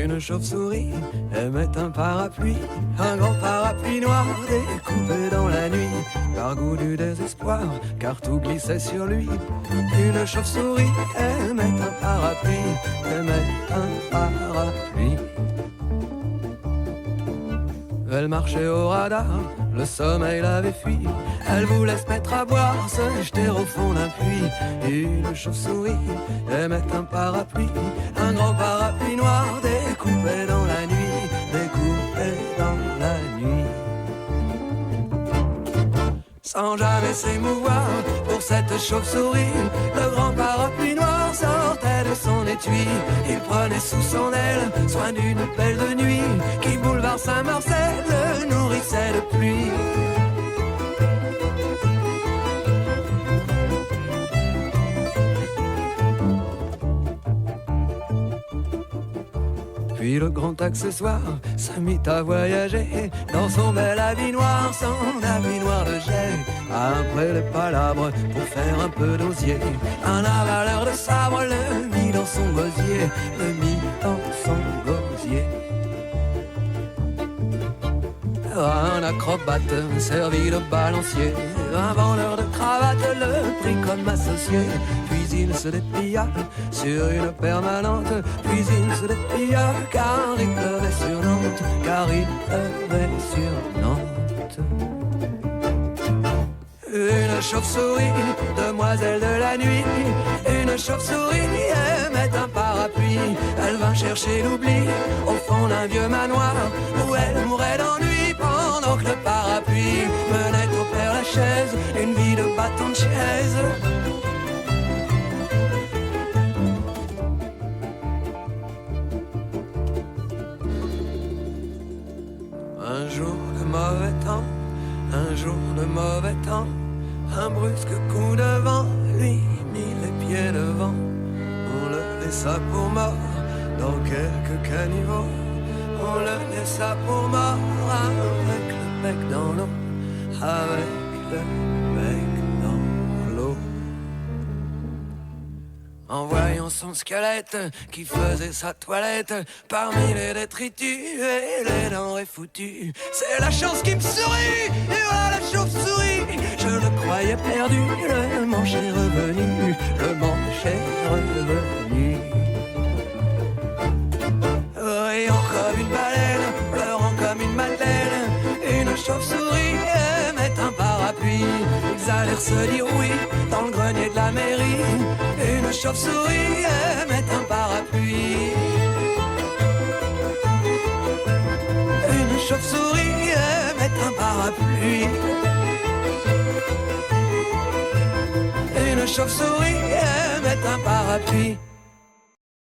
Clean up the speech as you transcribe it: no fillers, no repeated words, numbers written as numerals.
Une chauve-souris aimait un parapluie, un grand parapluie noir découpé dans la nuit, par goût du désespoir, car tout glissait sur lui. Une chauve-souris aimait un parapluie, aimait un parapluie. Elle marchait au radar, le sommeil l'avait fui. Elle voulait se mettre à boire, se jeter au fond d'un puits. Et une chauve-souris aimait un parapluie, un grand parapluie noir découpé dans la nuit, découpé dans la nuit. Sans jamais s'émouvoir pour cette chauve-souris, le grand parapluie noir sortait de son étui. Il prenait sous son aile soin d'une belle de nuit qui, boulevard Saint-Marcel, le nourrissait de pluie. Puis le grand accessoire se mit à voyager dans son bel habit noir, son habit noir de jet. Après les palabres pour faire un peu d'osier, un avaleur de sabre le mit dans son gosier, le mit dans son gosier. Un acrobate servi de balancier, un vendeur de cravates le prit comme associé. Puis il se déplia sur une permanente, puis il se déplia car il pleuvait sur Nantes, car il pleuvait sur Nantes. Une chauve-souris, demoiselle de la nuit, une chauve-souris aimait un parapluie. Elle vint chercher l'oubli au fond d'un vieux manoir où elle mourait d'ennui pendant que le parapluie menait au Père Lachaise une vie de bâton de chaise. Un jour de mauvais temps, un jour de mauvais temps, un brusque coup de vent lui mit les pieds devant. On le laissa pour mort dans quelques caniveaux, on le laissa pour mort avec le bec dans l'eau, avec le bec dans l'eau. En voyant son squelette qui faisait sa toilette parmi les détritus et les denrées foutues, c'est la chance qui me sourit, et voilà la chauve-souris. Je le croyais perdu, le manche est revenu, le manche est revenu. Riant comme une baleine, pleurant comme une madeleine, une chauve-souris aimait un parapluie. Ils allèrent se dire oui dans le grenier de la mairie. Une chauve-souris aimait un parapluie. Une chauve-souris aimait un parapluie. Une chauve-souris aimait un parapluie.